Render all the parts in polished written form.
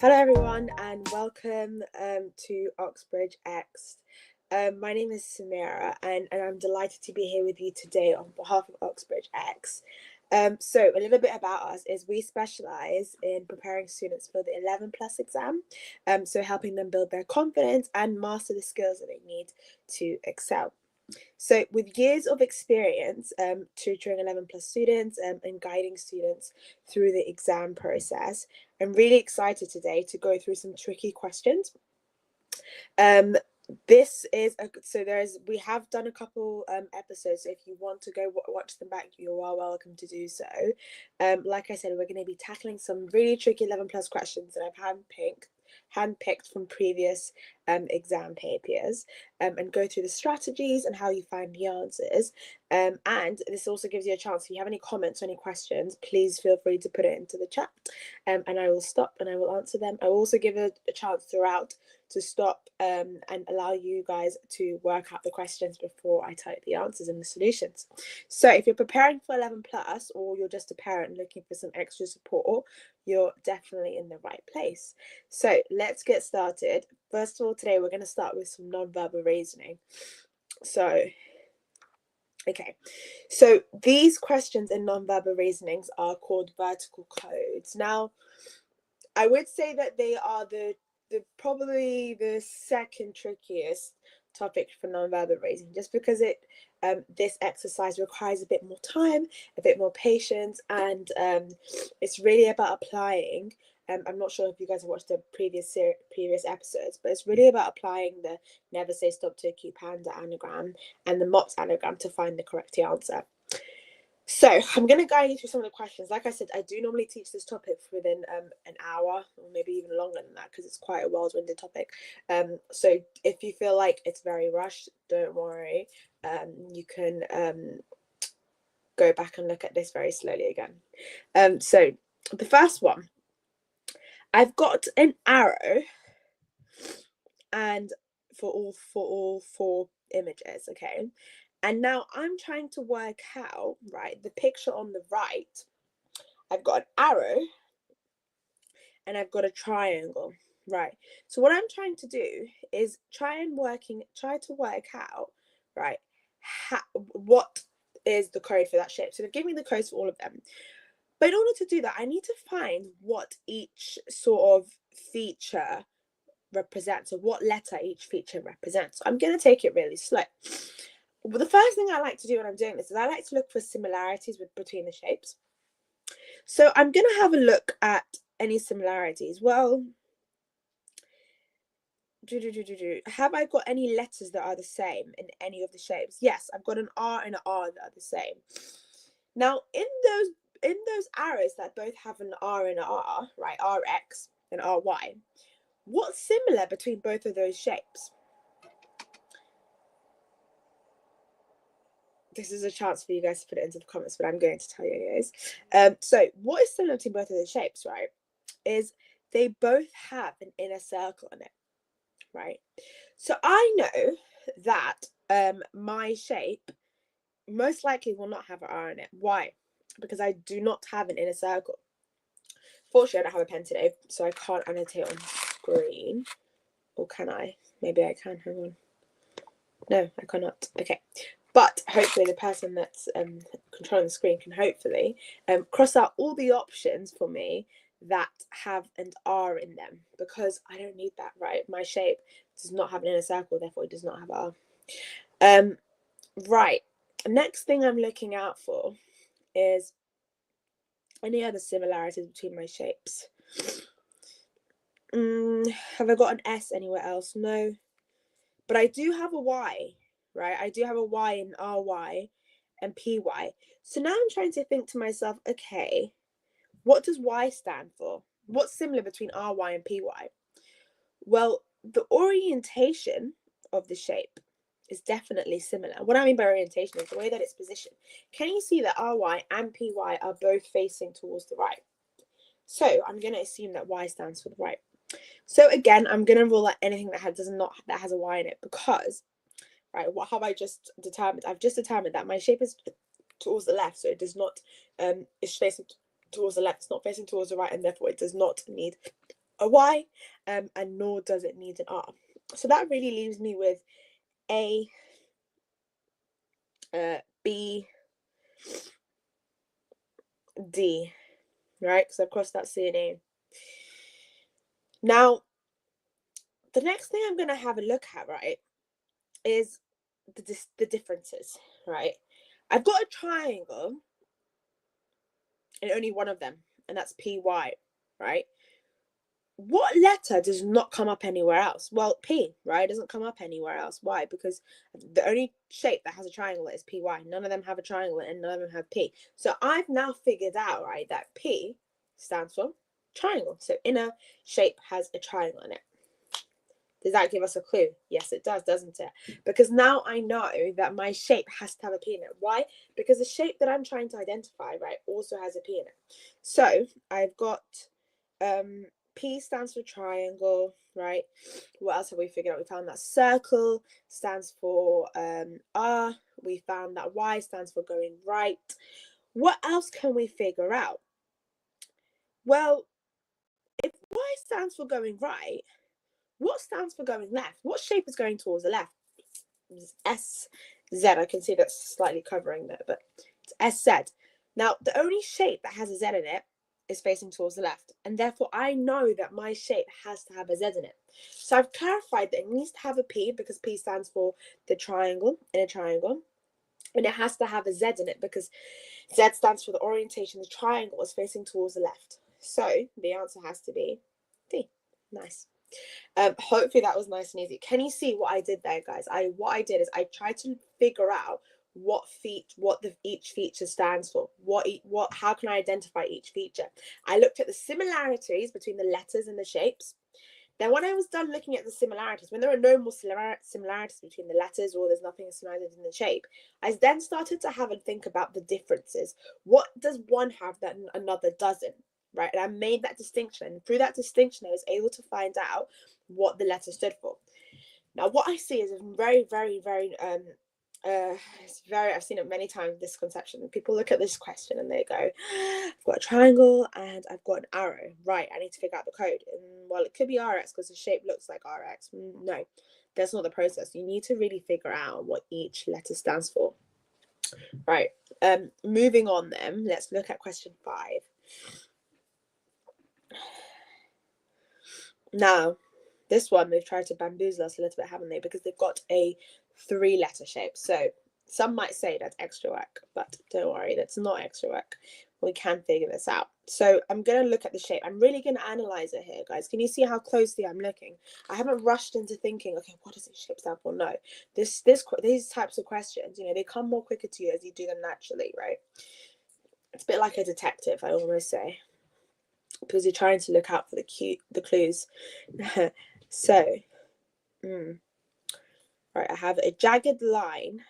Hello everyone and welcome to Oxbridge X. My name is Samira and I'm delighted to be here with you today on behalf of Oxbridge X. So a little bit about us is we specialise in preparing students for the 11 plus exam, so helping them build their confidence and master the skills that they need to excel. So with years of experience tutoring 11 plus students and guiding students through the exam process, I'm really excited today to go through some tricky questions. This is we have done a couple episodes, so if you want to go watch them back, you are welcome to do so. Like I said, we're going to be tackling some really tricky 11 plus questions that I've handpicked from previous exam papers, and go through the strategies and how you find the answers. And this also gives you a chance, if you have any comments or any questions, please feel free to put it into the chat, and I will stop and I will answer them. I will also give a chance throughout to stop and allow you guys to work out the questions before I type the answers and the solutions. So if you're preparing for 11 plus, or you're just a parent looking for some extra support, you're definitely in the right place. So let's get started. First of all, today we're going to start with some non-verbal reasoning. So these questions in non-verbal reasonings are called vertical codes. Now, I would say that they are probably the second trickiest topic for non-verbal reasoning, just because this exercise requires a bit more time, a bit more patience, and it's really about applying. I'm not sure if you guys have watched the previous episodes, but it's really about applying the never say stop to acute panda anagram and the MOPS anagram to find the correct answer. So I'm going to guide you through some of the questions. Like I said, I do normally teach this topic within an hour or maybe even longer than that, because it's quite a well-winded topic. So if you feel like it's very rushed, don't worry. You can go back and look at this very slowly again. So the first one, I've got an arrow and for all four images, okay? And now I'm trying to work out, right, the picture on the right. I've got an arrow and I've got a triangle, right? So what I'm trying to do is try to work out, right, what is the code for that shape. So they've given me the codes for all of them. But in order to do that, I need to find what each sort of feature represents, or what letter each feature represents. So I'm going to take it really slow. Well, the first thing I like to do when I'm doing this is I like to look for similarities between the shapes. So I'm going to have a look at any similarities. Well, have I got any letters that are the same in any of the shapes? Yes, I've got an R and an R that are the same. Now, in those arrows that both have an R and an R, right, RX and RY, what's similar between both of those shapes? This is a chance for you guys to put it into the comments, but I'm going to tell you anyways. So what is similar to both of the shapes, right, is they both have an inner circle in it, right? So I know that my shape most likely will not have an R in it. Why? Because I do not have an inner circle. Fortunately, I don't have a pen today, so I can't annotate on screen. Or can I? Maybe I can. Hang on. No, I cannot. Okay. But hopefully the person that's controlling the screen can hopefully cross out all the options for me that have an R in them, because I don't need that, right? My shape does not have an inner circle, therefore it does not have R. Right. Next thing I'm looking out for is any other similarities between my shapes. Have I got an S anywhere else? No. But I do have a Y, right? I do have a Y in RY and PY. So now I'm trying to think to myself, okay, what does Y stand for? What's similar between RY and PY? Well, the orientation of the shape is definitely similar. What I mean by orientation is the way that it's positioned. Can you see that RY and PY are both facing towards the right? So I'm going to assume that Y stands for the right. So again, I'm going to rule out anything that has a Y in it, because, right, what have I just determined? I've just determined that my shape is towards the left, so it does not, it's facing towards the left, it's not facing towards the right, and therefore it does not need a Y, and nor does it need an R. So that really leaves me with A, B, D, right? Because I've crossed that C and A. Now, the next thing I'm going to have a look at, right, is the differences, right? I've got a triangle and only one of them, and that's PY, right? What letter does not come up anywhere else? Well, P, right? It doesn't come up anywhere else. Why? Because the only shape that has a triangle is PY. None of them have a triangle and none of them have P. So I've now figured out, right, that P stands for triangle. So inner shape has a triangle in it. Does that give us a clue? Yes, it does, doesn't it? Because now I know that my shape has to have a P in it. Why? Because the shape that I'm trying to identify, right, also has a P in it. So I've got P stands for triangle, right? What else have we figured out? We found that circle stands for R. We found that Y stands for going right. What else can we figure out? Well, if Y stands for going right, what stands for going left? What shape is going towards the left? S, Z. I can see that's slightly covering there, but it's SZ. Now, the only shape that has a Z in it is facing towards the left, and therefore I know that my shape has to have a Z in it. So I've clarified that it needs to have a P because P stands for the triangle in a triangle, and it has to have a Z in it because Z stands for the orientation. The triangle is facing towards the left. So the answer has to be D. Nice. Hopefully that was nice and easy. Can you see what I did there, guys? What I did is I tried to figure out what each feature stands for. How can I identify each feature? I looked at the similarities between the letters and the shapes. Then when I was done looking at the similarities, when there are no more similarities between the letters or there's nothing similar in the shape, I then started to have a think about the differences. What does one have that another doesn't? Right, and I made that distinction, and through that distinction I was able to find out what the letter stood for. Now what I see is a very, very, very I've seen it many times, this conception. People look at this question and they go, I've got a triangle and I've got an arrow, right, I need to figure out the code. And well, it could be RX because the shape looks like RX. No, that's not the process. You need to really figure out what each letter stands for. Right, moving on then, let's look at question 5. Now, this one, they've tried to bamboozle us a little bit, haven't they? Because they've got a 3-letter shape. So some might say that's extra work, but don't worry, that's not extra work. We can figure this out. So I'm going to look at the shape. I'm really going to analyze it here, guys. Can you see how closely I'm looking? I haven't rushed into thinking, okay, what does this shape stand for? No, these types of questions, they come more quicker to you as you do them naturally, right? It's a bit like a detective, I almost say, because you're trying to look out for the clues. So, right, I have a jagged line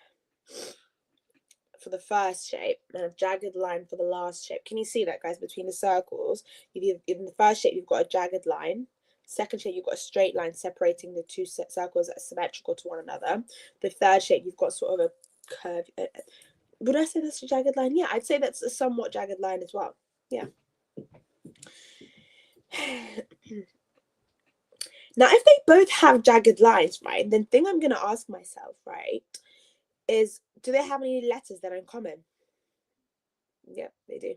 for the first shape and a jagged line for the last shape. Can you see that, guys? Between the circles, in the first shape, you've got a jagged line. Second shape, you've got a straight line separating the two circles that are symmetrical to one another. The third shape, you've got sort of a curve. Would I say that's a jagged line? Yeah, I'd say that's a somewhat jagged line as well. Yeah. Now, if they both have jagged lines, right, then the thing I'm going to ask myself, right, is do they have any letters that are in common? Yep, they do.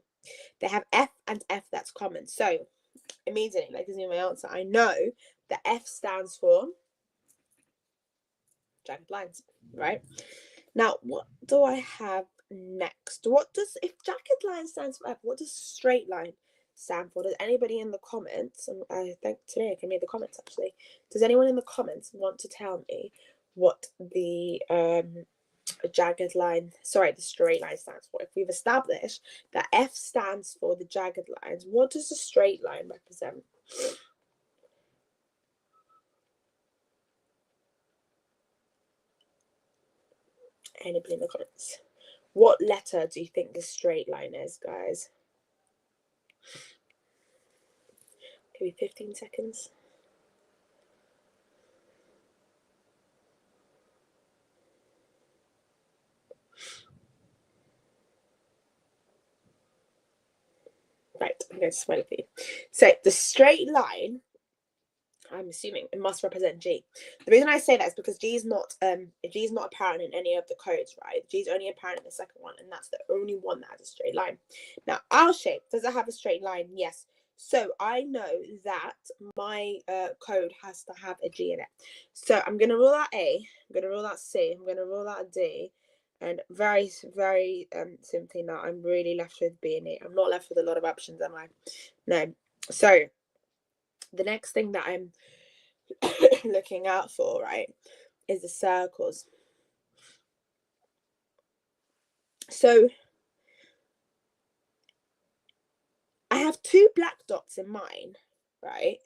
They have F and F that's common. So immediately, that gives me my answer. I know that F stands for jagged lines, right? Now, what do I have next? If jagged line stands for F, what does straight line stand for? Does anybody in the comments, and I think today I can read the comments actually, does anyone in the comments want to tell me what the the straight line stands for? If we've established that F stands for the jagged lines, what does the straight line represent? Anybody in the comments? What letter do you think the straight line is, guys? Give me 15 seconds. Right, I'm going to smile for you. So the straight line I'm assuming it must represent G. The reason I say that is because G is not apparent in any of the codes, right? G is only apparent in the second one, and that's the only one that has a straight line. Now, our shape, does it have a straight line? Yes. So I know that my code has to have a G in it. So I'm going to rule out A, I'm going to rule out C, I'm going to rule out D, and very, very simply now, I'm really left with B and E. I'm not left with a lot of options, am I? No. So the next thing that I'm looking out for, right, is the circles. So I have 2 black dots in mine, right?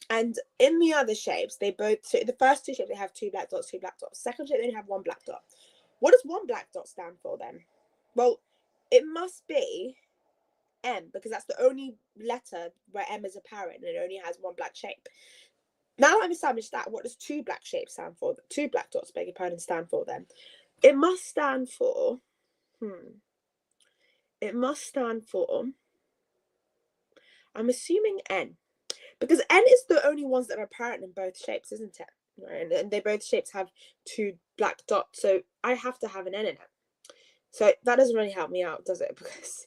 And in the other shapes, they both, so the first 2 shapes, they have 2 black dots, 2 black dots. Second shape, they only have 1 black dot. What does 1 black dot stand for then? Well, it must be M, because that's the only letter where M is apparent and it only has 1 black shape. Now that I've established that, what does 2 black shapes stand for? 2 black dots, beg your pardon, stand for then? It must stand for, it must stand for, I'm assuming N. Because N is the only ones that are apparent in both shapes, isn't it? Right? And they both shapes have 2 black dots, so I have to have an N in it. So that doesn't really help me out, does it? Because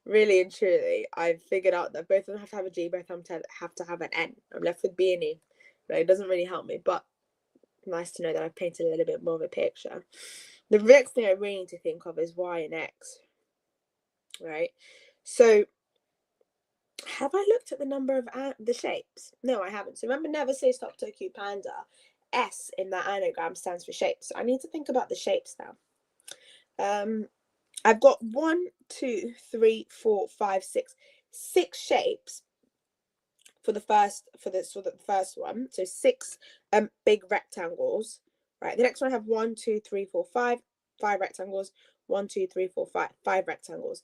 really and truly, I've figured out that both of them have to have a G, both of them have to have an N. I'm left with B and E. Right? It doesn't really help me, but nice to know that I've painted a little bit more of a picture. The next thing I really need to think of is Y and X. Right? So have I looked at the number of the shapes? No, I haven't. So remember, never say stop Tokyo Panda. S in that anagram stands for shapes. So I need to think about the shapes now. I've got 1, 2, 3, 4, 5, 6 shapes for the first one. So 6 big rectangles. Right. The next one I have 1, 2, 3, 4, 5 rectangles. 1, 2, 3, 4, 5 rectangles.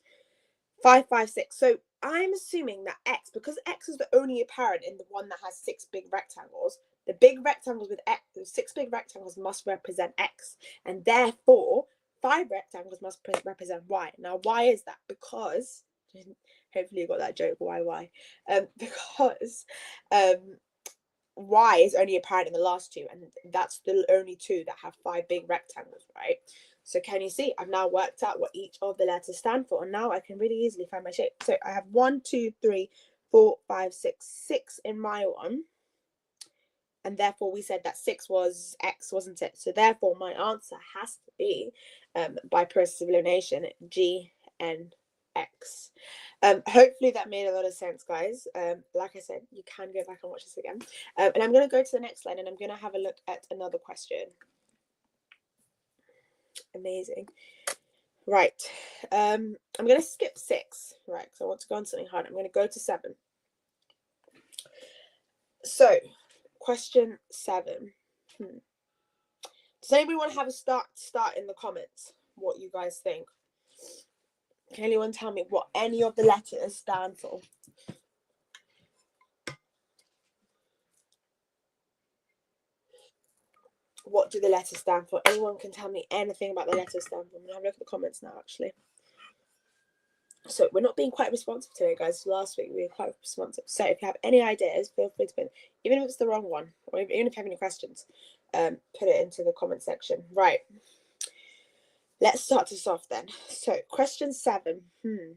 5, 5, 6. So I'm assuming that X, because X is the only apparent in the one that has 6 big rectangles, the big rectangles with X, the 6 big rectangles must represent X, and therefore 5 rectangles must represent Y. Now, why is that? Because, hopefully you got that joke, why? Because Y is only apparent in the last 2, and that's the only 2 that have 5 big rectangles, right? So can you see, I've now worked out what each of the letters stand for, and now I can really easily find my shape. So I have 1, 2, 3, 4, 5, 6 in my one, and therefore we said that 6 was X, wasn't it? So therefore my answer has to be, by process of elimination, G, N, X. Hopefully that made a lot of sense, guys. Like I said, you can go back and watch this again. And I'm going to go to the next line, and I'm going to have a look at another question. Amazing. Right. I'm going to skip 6, right, because I want to go on something hard. I'm going to go to 7. So, question 7. Does anybody want to have a start in the comments? What you guys think? Can anyone tell me what any of the letters stand for? What do the letters stand for? Anyone can tell me anything about the letters stand for? I'm going to have a look at the comments now, actually. So we're not being quite responsive today, guys. Last week we were quite responsive. So if you have any ideas, feel free to put, even if it's the wrong one, or even if you have any questions, put it into the comment section. Right. Let's start this off then. So question 7. I'm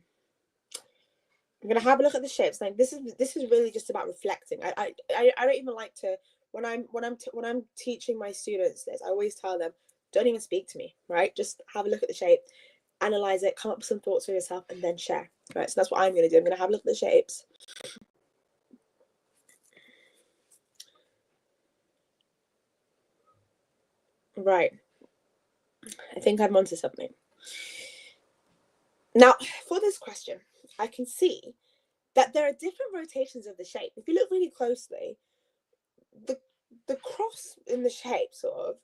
gonna have a look at the shapes. Like this is really just about reflecting. I don't even like to, when I'm teaching my students this, I always tell them, don't even speak to me, right? Just have a look at the shape, analyze it, come up with some thoughts for yourself, and then share. Right, so that's what I'm going to do. I'm going to have a look at the shapes. Right. I think I'm onto something. Now, for this question, I can see that there are different rotations of the shape. If you look really closely, the cross in the shape sort of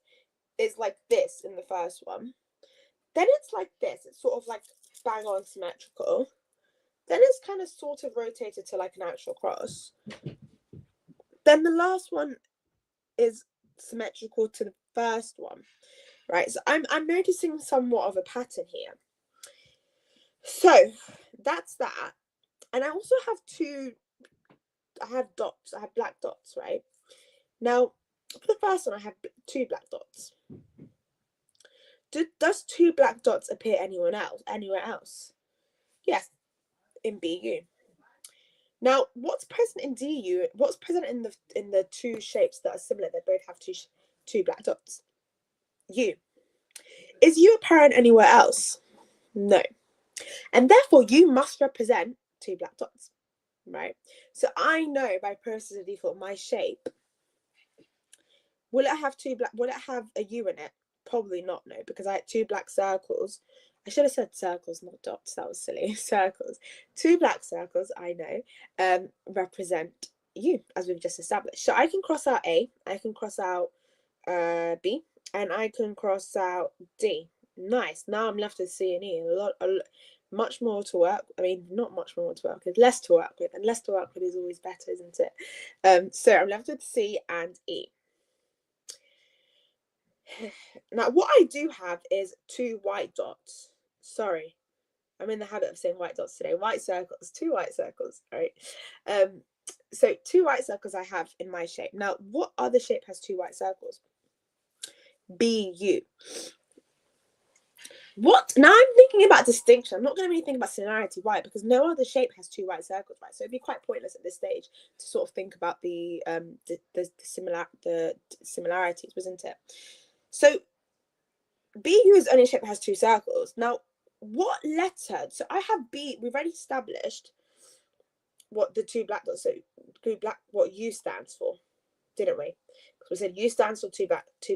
is like this in the first one. Then it's like this. It's sort of like bang on symmetrical. Then it's kind of sort of rotated to like an actual cross. Then the last one is symmetrical to the first one, right? So I'm noticing somewhat of a pattern here. So that's that. And I also have 2 dots. I have black dots, right? Now, for the first one, I have 2 black dots. Does 2 black dots appear anywhere else? Yes, in BU. Now, what's present in DU? What's present in the 2 shapes that are similar? They both have 2 black dots. U. Is U apparent anywhere else? No. And therefore, U must represent 2 black dots, right? So I know by process of default, my shape, will it have a U in it? Probably not, no, because I had 2 black circles. I should have said circles, not dots. That was silly. Circles. 2 black circles, I know, represent U, as we've just established. So I can cross out A, I can cross out B, and I can cross out D. Nice. Now I'm left with C and E. Much more to work. I mean, not much more to work with. Less to work with, and less to work with is always better, isn't it? So I'm left with C and E. Now, what I do have is 2 white dots. Sorry, I'm in the habit of saying white dots today. White circles, 2 white circles. All right. So 2 white circles I have in my shape. Now, what other shape has 2 white circles? BU. What? Now I'm thinking about distinction. I'm not going to really think about similarity. Why? Because no other shape has 2 white circles, right? So it'd be quite pointless at this stage to sort of think about the similarities, wasn't it? So BU's only shape has 2 circles. Now, what letter? So I have B. We've already established what the 2 black dots. So what U stands for, didn't we? Because we said U stands for 2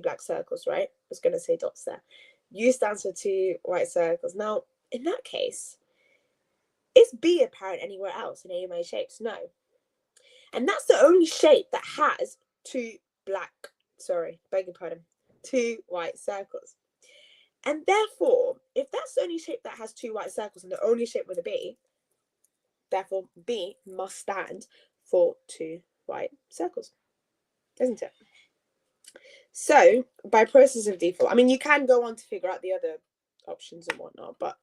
black circles, right? I was going to say dots there. U stands for 2 white circles. Now, in that case, is B apparent anywhere else in any of my shapes? No. And that's the only shape that has 2 white circles. And therefore, if that's the only shape that has 2 white circles and the only shape with a B, therefore B must stand for 2 white circles, isn't it? So, by process of default, I mean, you can go on to figure out the other options and whatnot, but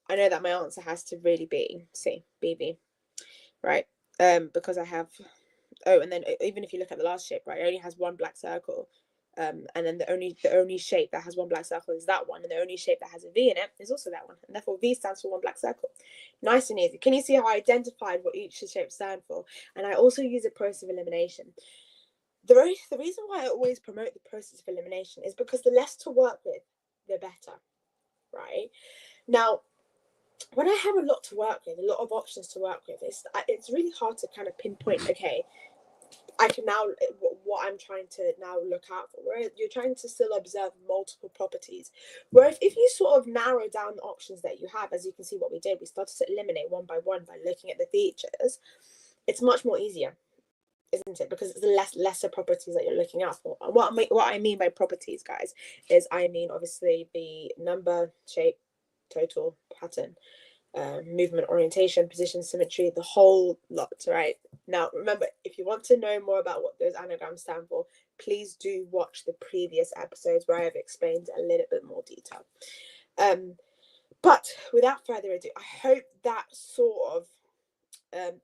I know that my answer has to really be C, BB, right? Because I have, and then even if you look at the last shape, right, it only has 1 black circle, and then the only shape that has 1 black circle is that one, and the only shape that has a V in it is also that one, and therefore V stands for 1 black circle. Nice and easy. Can you see how I identified what each shape stand for? And I also use a process of elimination. The reason why I always promote the process of elimination is because the less to work with, the better, right? Now, when I have a lot to work with, a lot of options to work with, it's really hard to kind of pinpoint, okay, I can now, what I'm trying to now look out for, where you're trying to still observe multiple properties. Whereas if you sort of narrow down the options that you have, as you can see what we did, we started to eliminate one by one by looking at the features, it's much more easier, isn't it? Because it's the lesser properties that you're looking out for. And what I mean by properties, guys, is I mean obviously the number, shape, total, pattern, movement, orientation, position, symmetry, the whole lot, right? Now, remember, if you want to know more about what those anagrams stand for, please do watch the previous episodes where I've explained a little bit more detail. But without further ado, I hope that sort of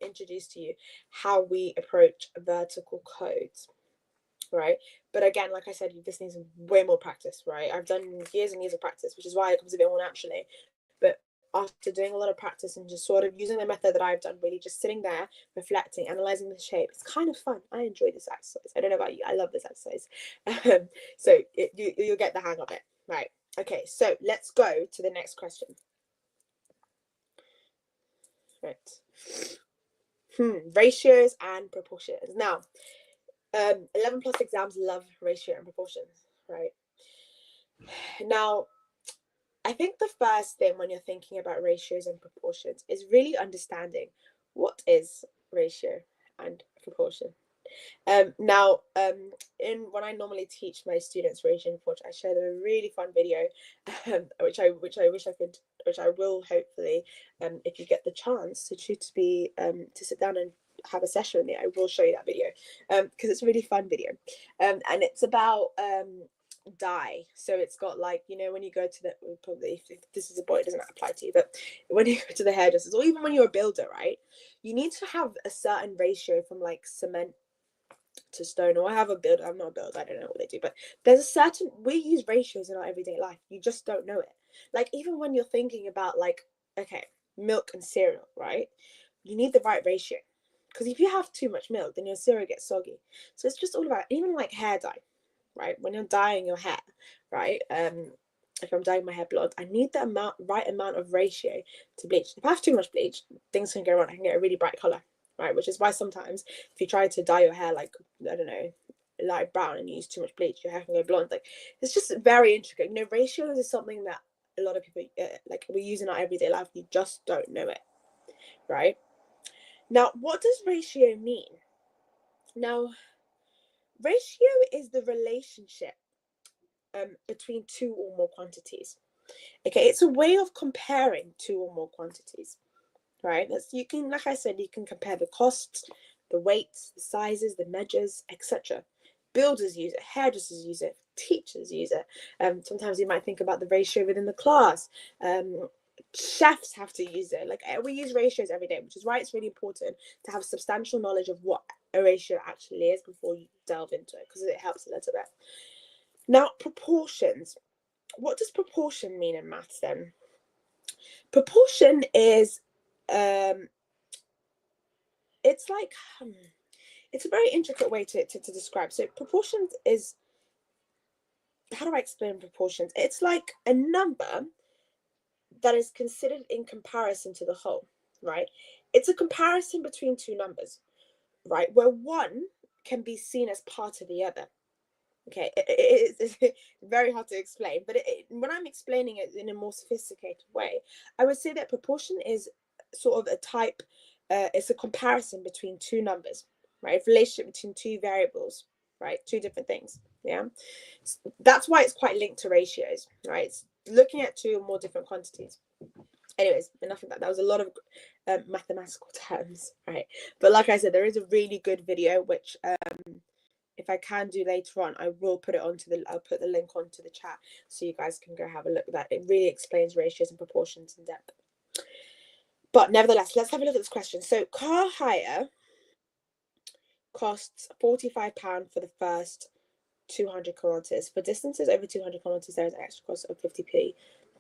introduced to you how we approach vertical codes, right? But again, like I said, this needs way more practice, right? I've done years and years of practice, which is why it comes a bit more naturally. But after doing a lot of practice and just sort of using the method that I've done, really just sitting there, reflecting, analyzing the shape, it's kind of fun. I enjoy this exercise. I don't know about you, I love this exercise. So you'll get the hang of it, right? Okay, so let's go to the next question. Right. Ratios and proportions. Now, 11 plus exams love ratio and proportions, right? Now, I think the first thing when you're thinking about ratios and proportions is really understanding what is ratio and proportion. Now, when I normally teach my students ratio and proportion, I share them a really fun video, which I will hopefully, if you get the chance to sit down and have a session with me, I will show you that video, because it's a really fun video, and it's about die. So it's got like, you know, when you go to the, probably if this is a boy, it doesn't apply to you, but when you go to the hairdressers, or even when you're a builder, right, you need to have a certain ratio from like cement to stone. Or I have a builder, I'm not a builder, I don't know what they do, but there's a certain, we use ratios in our everyday life, you just don't know it. Like even when you're thinking about like, okay, milk and cereal, right, you need the right ratio, because if you have too much milk, then your cereal gets soggy. So it's just all about, even like hair dye, right, when you're dyeing your hair, right, if I'm dyeing my hair blonde, I need the right amount of ratio to bleach. If I have too much bleach, things can go wrong. I can get a really bright color, right? Which is why sometimes if you try to dye your hair like, I don't know, light brown and you use too much bleach, your hair can go blonde. Like it's just very intricate. You know, ratios is something that a lot of people like we use in our everyday life. You just don't know it, right? Now, what does ratio mean? Now, ratio is the relationship between two or more quantities. Okay, it's a way of comparing two or more quantities, right? You can, like I said, you can compare the costs, the weights, the sizes, the measures, etc. Builders use it, hairdressers use it, teachers use it. Sometimes you might think about the ratio within the class. Chefs have to use it. Like we use ratios every day, which is why it's really important to have substantial knowledge of what a ratio actually is before you delve into it, because it helps a little bit. Now, proportions. What does proportion mean in maths then? Proportion is, it's like, it's a very intricate way to describe. So proportions is, how do I explain proportions? It's like a number that is considered in comparison to the whole, right? It's a comparison between two numbers, right? Where one can be seen as part of the other. Okay, it's very hard to explain, but when I'm explaining it in a more sophisticated way, I would say that proportion is sort of a type, it's a comparison between two numbers, right? Relationship between two variables, right? Two different things, yeah? That's why it's quite linked to ratios, right? It's looking at two or more different quantities. Anyways, enough of that. That was a lot of mathematical terms, right? But like I said, there is a really good video, which if I can do later on, I will put it I'll put the link onto the chat so you guys can go have a look at that. It really explains ratios and proportions in depth. But nevertheless, let's have a look at this question. So car hire costs £45 for the first 200 kilometers. For distances over 200 kilometers, there is an extra cost of 50p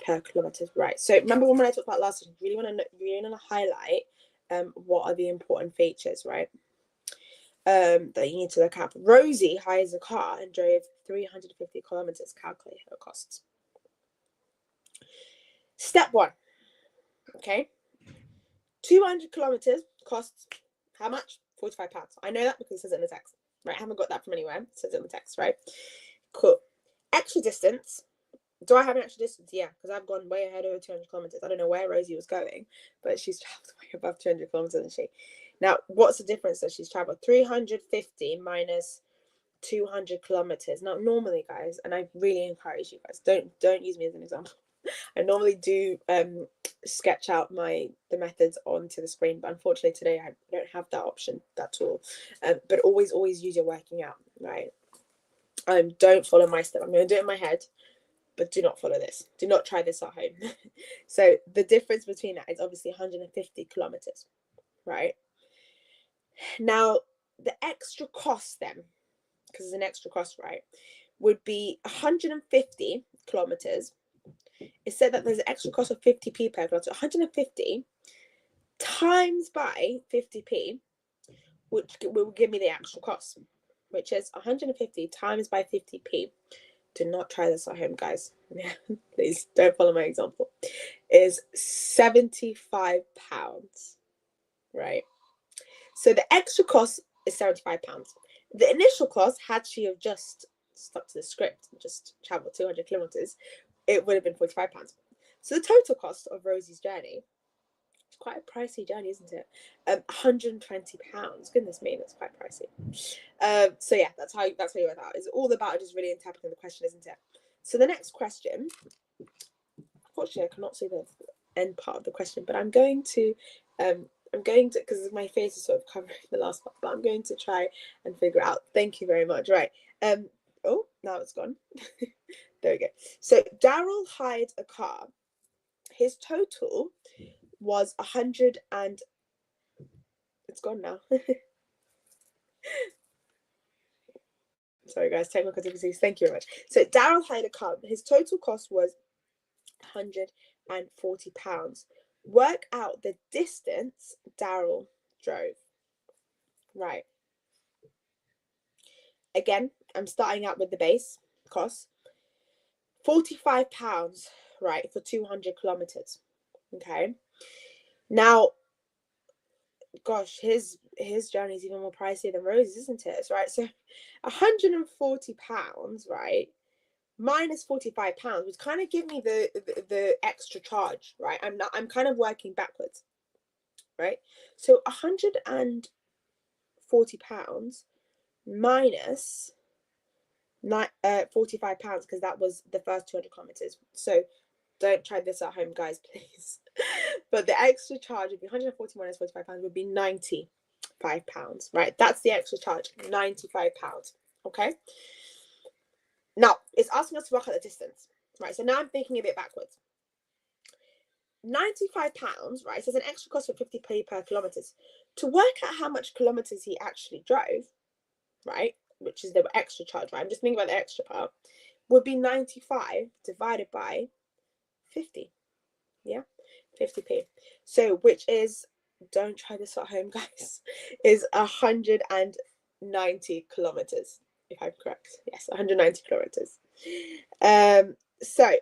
per kilometer. Right. So remember when I talked about last time, you really want to highlight what are the important features, right? That you need to look up. Rosie hires a car and drove 350 kilometers. Calculate her costs. Step one. Okay. 200 kilometers costs how much? £45. I know that because it says it in the text. Right. I haven't got that from anywhere. It says it in the text, right? Cool. Extra distance. Do I have an extra distance? Yeah, because I've gone way ahead over 200 kilometers. I don't know where Rosie was going, but she's traveled way above 200 kilometers, isn't she? Now, what's the difference that she's traveled? 350 minus 200 kilometers. Now, normally, guys, and I really encourage you guys, don't use me as an example. I normally do sketch out the methods onto the screen, but unfortunately today I don't have that option at all. But always use your working out, right? Don't follow my step. I'm going to do it in my head, but do not follow this. Do not try this at home. So the difference between that is obviously 150 kilometers, right? Now, the extra cost then, because it's an extra cost, right, would be 150 kilometers. It said that there's an extra cost of 50p per kilometer. 150 times by 50p, which will give me the actual cost, which is 150 times by 50p. Do not try this at home, guys. Please don't follow my example. Is £75, right? So the extra cost is £75. The initial cost, had she have just stuck to the script and just traveled 200 kilometers, it would have been £45. So the total cost of Rosie's journey, it's quite a pricey journey, isn't it? £120. Goodness me, that's quite pricey. So yeah, that's how you work out. It's all about just really interpreting the question, isn't it? So the next question, unfortunately, I cannot see the end part of the question, but I'm going to, because my face is sort of covering the last part, but I'm going to try and figure out. Thank you very much. Right. Oh, now it's gone. There we go. So Daryl hired a car. His total was 100 and it's gone now. Sorry guys, technical difficulties. Thank you very much. So Daryl hired a car. His total cost was £140. Work out the distance Daryl drove. Right. Again, I'm starting out with the base cost. £45, right, for 200 kilometers. Okay. Now, gosh, his journey is even more pricey than Rose's, isn't it? Right. So £140, right, minus £45 would kind of give me the extra charge, right? I'm kind of working backwards, right? So £140 minus £45 because that was the first 200 kilometers. So don't try this at home, guys, please. But the extra charge would be 140 minus £45 would be £95, right? That's the extra charge, £95. Okay. Now it's asking us to work out the distance, right? So now I'm thinking a bit backwards. £95, right? So it's an extra cost of 50p per kilometers. To work out how much kilometers he actually drove, right, which is the extra charge, right? I'm just thinking about the extra part, would be 95 divided by 50. Yeah, 50p. So which is, don't try this at home, guys, is 190 kilometers, if I'm correct. Yes, 190 kilometers. So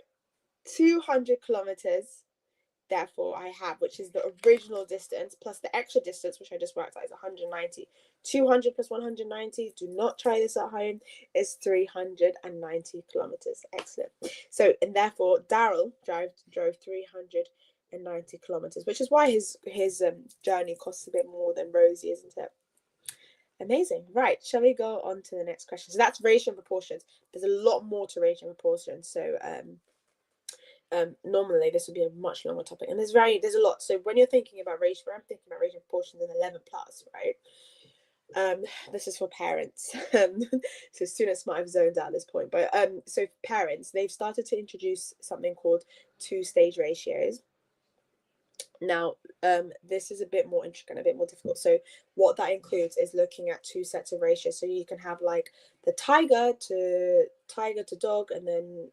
200 kilometers, therefore, I have, which is the original distance plus the extra distance, which I just worked out, is 190. 200 plus 190, do not try this at home, is 390 kilometers. Excellent. So, and therefore, Daryl drove 390 kilometers, which is why his journey costs a bit more than Rosie, isn't it? Amazing. Right, shall we go on to the next question? So that's ratio and proportions. There's a lot more to ratio and proportions. So normally this would be a much longer topic, and there's a lot. So when you're thinking about ratio, I'm thinking about ratio and proportions in 11 plus, right? This is for parents. So students might have zoned out at this point, but so parents, they've started to introduce something called two-stage ratios. Now, this is a bit more intricate, a bit more difficult. So what that includes is looking at two sets of ratios. So you can have like the tiger to dog, and then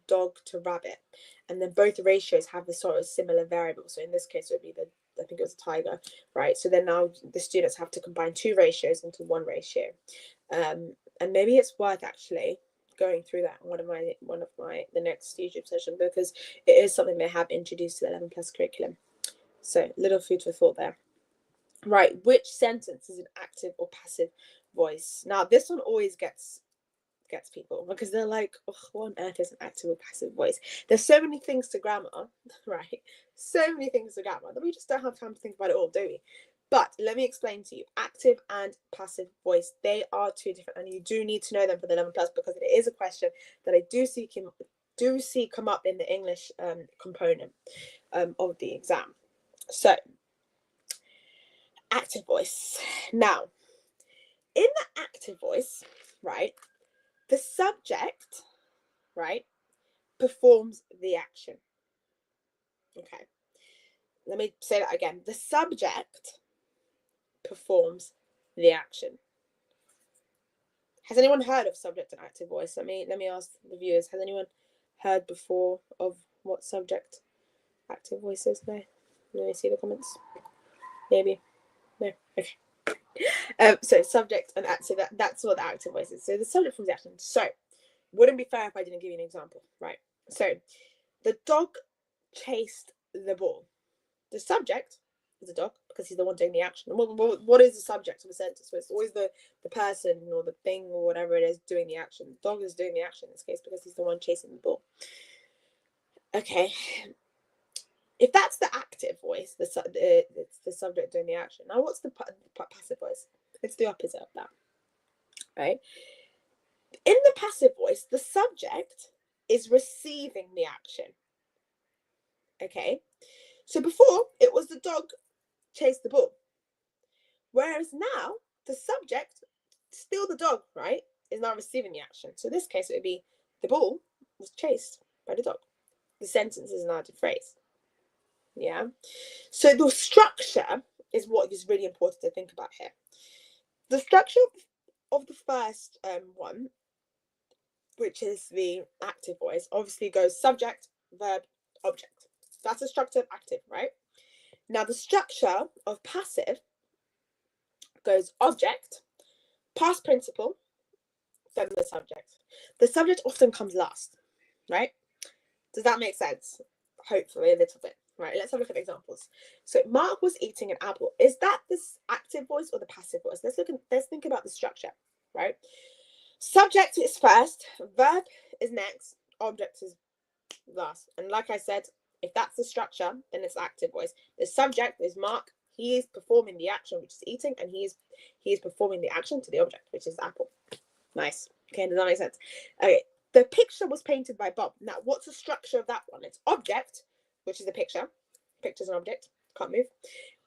dog to rabbit, and then both ratios have the sort of similar variable. So in this case, it would be I think it was a tiger, right? So then now the students have to combine two ratios into one ratio, and maybe it's worth actually going through that in one of the next YouTube session, because it is something they have introduced to the 11 plus curriculum. So little food for thought there. Right, which sentence is an active or passive voice? Now this one always gets people, because they're like, oh, what on earth is an active or passive voice? There's so many things to grammar, right? So many things to grammar that we just don't have time to think about it all, do we? But let me explain to you. Active and passive voice, they are two different, and you do need to know them for the 11 plus, because it is a question that I do see come up in the English component of the exam. So active voice. Now, in the active voice, right, the subject, right, performs the action. Okay. Let me say that again. The subject performs the action. Has anyone heard of subject and active voice? Let me ask the viewers. Has anyone heard before of what subject active voice is? No. Let me see the comments. Maybe. No. Okay. So subject and active, that's what the active voice is. So the subject performs the action. So wouldn't be fair if I didn't give you an example, right? So the dog chased the ball. The subject is a dog, because he's the one doing the action. What is the subject of a sentence? So it's always the person or the thing or whatever it is doing the action. The dog is doing the action in this case because he's the one chasing the ball. Okay. If that's the active voice, it's the subject doing the action. Now, what's the passive voice? It's the opposite of that, right? In the passive voice, the subject is receiving the action. Okay. So before, it was the dog chased the ball. Whereas now, the subject, still the dog, right, is now receiving the action. So in this case, it would be the ball was chased by the dog. The sentence is now the phrase. Yeah. So the structure is what is really important to think about here. The structure of the first one, which is the active voice, obviously goes subject, verb, object. That's the structure of active, right? Now the structure of passive goes object, past participle, then the subject. The subject often comes last, right? Does that make sense? Hopefully a little bit. Right, let's have a look at examples. So Mark was eating an apple. Is that the active voice or the passive voice? Let's think about the structure, right? Subject is first, verb is next, object is last. And like I said, if that's the structure, then it's active voice. The subject is Mark. He is performing the action, which is eating, and he is performing the action to the object, which is the apple. Nice. Okay, does that make sense? Okay. The picture was painted by Bob. Now, what's the structure of that one? It's object, which is the picture. Picture's an object. Can't move.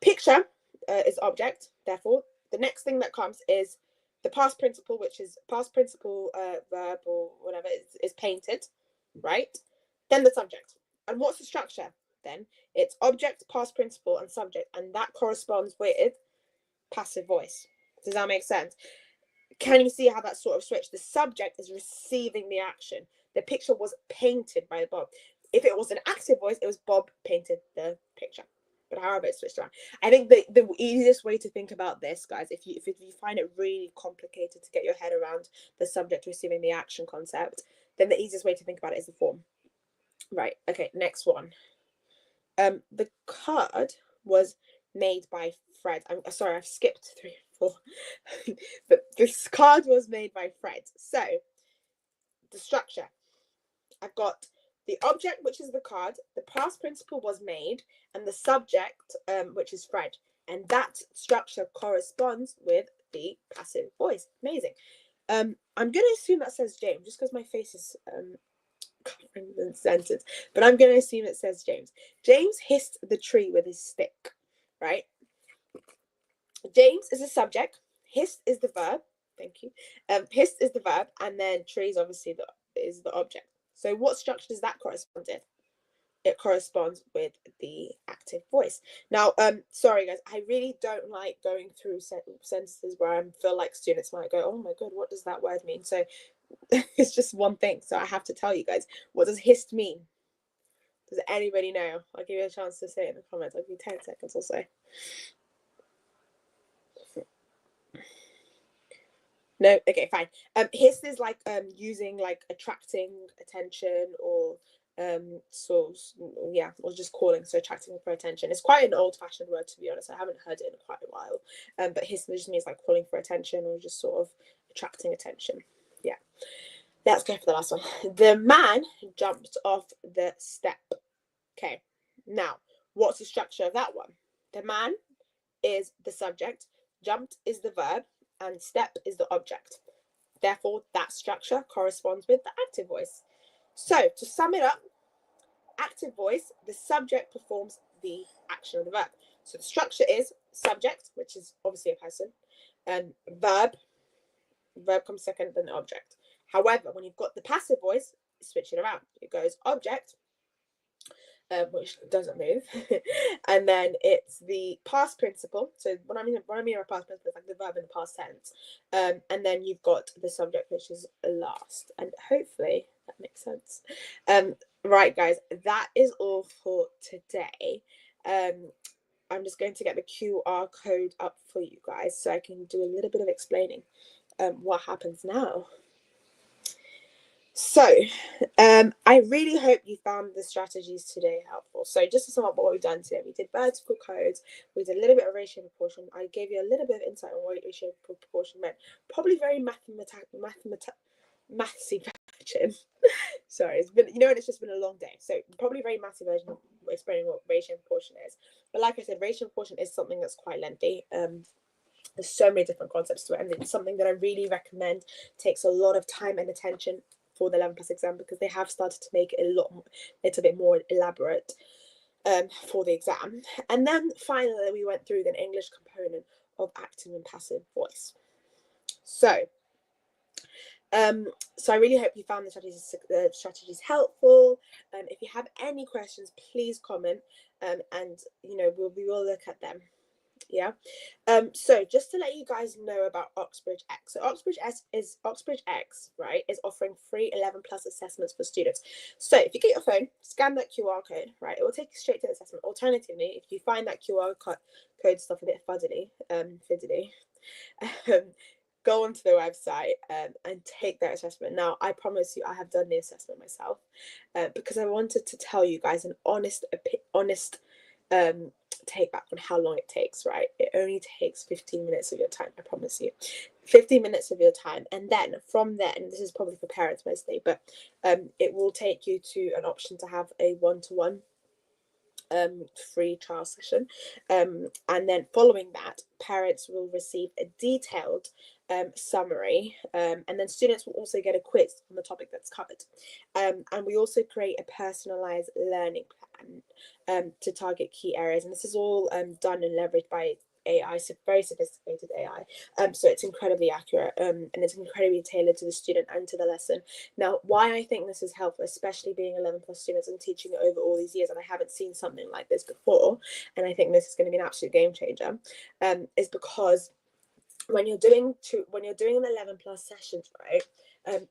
Picture is object. Therefore, the next thing that comes is the past participle, which is past participle verb or whatever is painted, right? Then the subject. And what's the structure then? It's object, past participle, and subject. And that corresponds with passive voice. Does that make sense? Can you see how that sort of switched? The subject is receiving the action. The picture was painted by Bob. If it was an active voice, it was Bob painted the picture. But however, it switched around. I think the easiest way to think about this, guys, if you find it really complicated to get your head around the subject receiving the action concept, then the easiest way to think about it is the form. Right. Okay. Next one. The card was made by Fred. I'm sorry, I've skipped 3 or 4. But this card was made by Fred. So the structure. I've got the object, which is the card, the past participle was made, and the subject, which is Fred. And that structure corresponds with the passive voice. Amazing. I'm going to assume that says James, just because my face is covering the sentence. But I'm going to assume it says James. James hissed the tree with his stick, right? James is the subject. Hissed is the verb. Thank you. Hissed is the verb, and then tree is obviously is the object. So what structure does that correspond with? It corresponds with the active voice. Now, sorry guys, I really don't like going through sentences where I feel like students might go, oh my god, what does that word mean? So it's just one thing. So I have to tell you guys, what does hissed mean? Does anybody know? I'll give you a chance to say it in the comments. I'll give you 10 seconds or so. No, okay, fine. Hiss is like using, like, attracting attention, or or just calling, so attracting for attention. It's quite an old-fashioned word, to be honest. I haven't heard it in quite a while. But hiss just means like calling for attention, or just sort of attracting attention. Yeah. Let's go for the last one. The man jumped off the step. Okay. Now, what's the structure of that one? The man is the subject, jumped is the verb, and step is the object. Therefore, that structure corresponds with the active voice. So, to sum it up, active voice, the subject performs the action of the verb. So the structure is subject, which is obviously a person, and verb comes second, then the object. However, when you've got the passive voice, switch it around. It goes object, which doesn't move, and then it's the past participle. So when I mean by past participle, it's like the verb in the past tense, and then you've got the subject, which is last. And hopefully that makes sense. Right, guys, that is all for today. I'm just going to get the QR code up for you guys so I can do a little bit of explaining what happens now. So, I really hope you found the strategies today helpful. So just to sum up what we've done today, we did vertical codes, we did a little bit of ratio and proportion. I gave you a little bit of insight on what ratio and proportion meant. Probably very mathsy version. Sorry, it's been, it's just been a long day. So probably very mathsy version of explaining what ratio and proportion is. But like I said, ratio and proportion is something that's quite lengthy. There's so many different concepts to it, and it's something that I really recommend takes a lot of time and attention for the 11+ exam, because they have started to make it a little bit more elaborate for the exam. And then finally we went through the English component of active and passive voice. So So I really hope you found the strategies helpful. If you have any questions, please comment, and we will look at them. Yeah. So just to let you guys know about Oxbridge X. So Oxbridge X, right, is offering free 11 plus assessments for students. So if you get your phone, scan that QR code, right, it will take you straight to the assessment. Alternatively, if you find that QR code stuff a bit fiddly, go onto the website and take that assessment. Now, I promise you, I have done the assessment myself because I wanted to tell you guys an honest take back on how long it takes, right? It only takes 15 minutes of your time, I promise you. 15 minutes of your time. And then from then, this is probably for parents mostly, but it will take you to an option to have a one-to-one free trial session, and then following that, parents will receive a detailed summary, and then students will also get a quiz on the topic that's covered, and we also create a personalized learning plan to target key areas, and this is all done and leveraged by AI, so very sophisticated AI. So it's incredibly accurate, and it's incredibly tailored to the student and to the lesson. Now, why I think this is helpful, especially being 11 plus students and teaching it over all these years, and I haven't seen something like this before, and I think this is going to be an absolute game changer, is because when you're doing 11 plus sessions, right,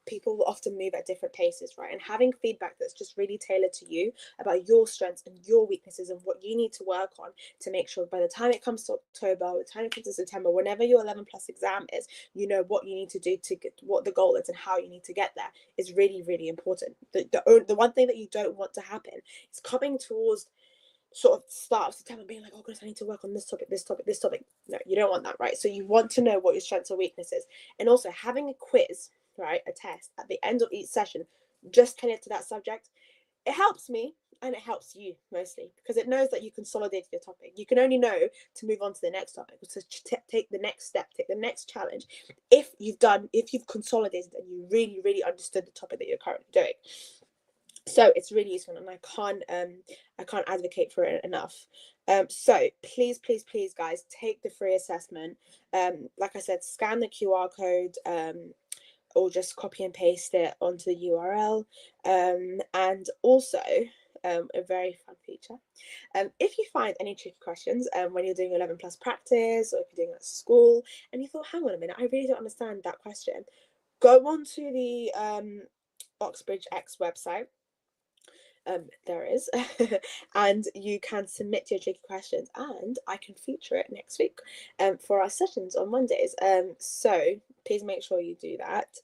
people will often move at different paces, right, and having feedback that's just really tailored to you about your strengths and your weaknesses and what you need to work on to make sure by the time it comes to October, by the time it comes to September, whenever your 11 plus exam is, you know what you need to do to get what the goal is and how you need to get there is really, really important. The one thing that you don't want to happen is coming towards sort of start of September being like, oh goodness, I need to work on this topic, this topic, this topic. No, you don't want that, right? So you want to know what your strengths or weaknesses, and also having a quiz, right, a test at the end of each session, just tailored to that subject. It helps me and it helps you mostly because it knows that you consolidated your topic. You can only know to move on to the next topic, to take the next step, take the next challenge, if you've consolidated and you really, really understood the topic that you're currently doing. So it's really useful, and I can't advocate for it enough. So please, please, please, guys, take the free assessment. Like I said, scan the QR code, or just copy and paste it onto the URL. And also, a very fun feature. If you find any tricky questions when you're doing 11 plus practice, or if you're doing at school, and you thought, hang on a minute, I really don't understand that question, go on to the Oxbridge X website. There is, and you can submit your tricky questions, and I can feature it next week for our sessions on Mondays. So please make sure you do that.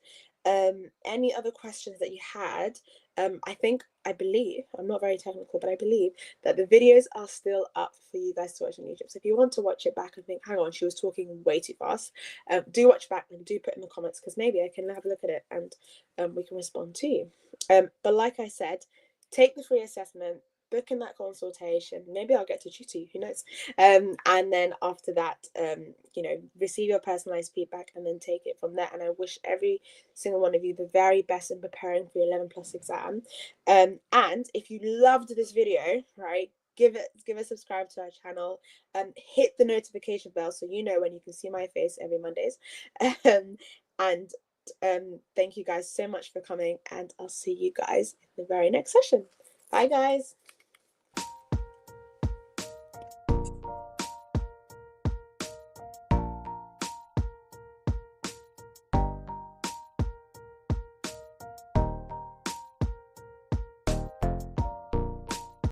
Any other questions that you had? I believe, I'm not very technical, but I believe that the videos are still up for you guys to watch on YouTube. So if you want to watch it back and think, hang on, she was talking way too fast, do watch back and do put in the comments, because maybe I can have a look at it and we can respond to you. But like I said, take the free assessment, book in that consultation. Maybe I'll get to tutor you, who knows? And then after that, receive your personalized feedback and then take it from there. And I wish every single one of you the very best in preparing for your 11 plus exam. And if you loved this video, right, give a subscribe to our channel, hit the notification bell so you know when you can see my face every Mondays. And thank you guys so much for coming, and I'll see you guys in the very next session. Bye guys.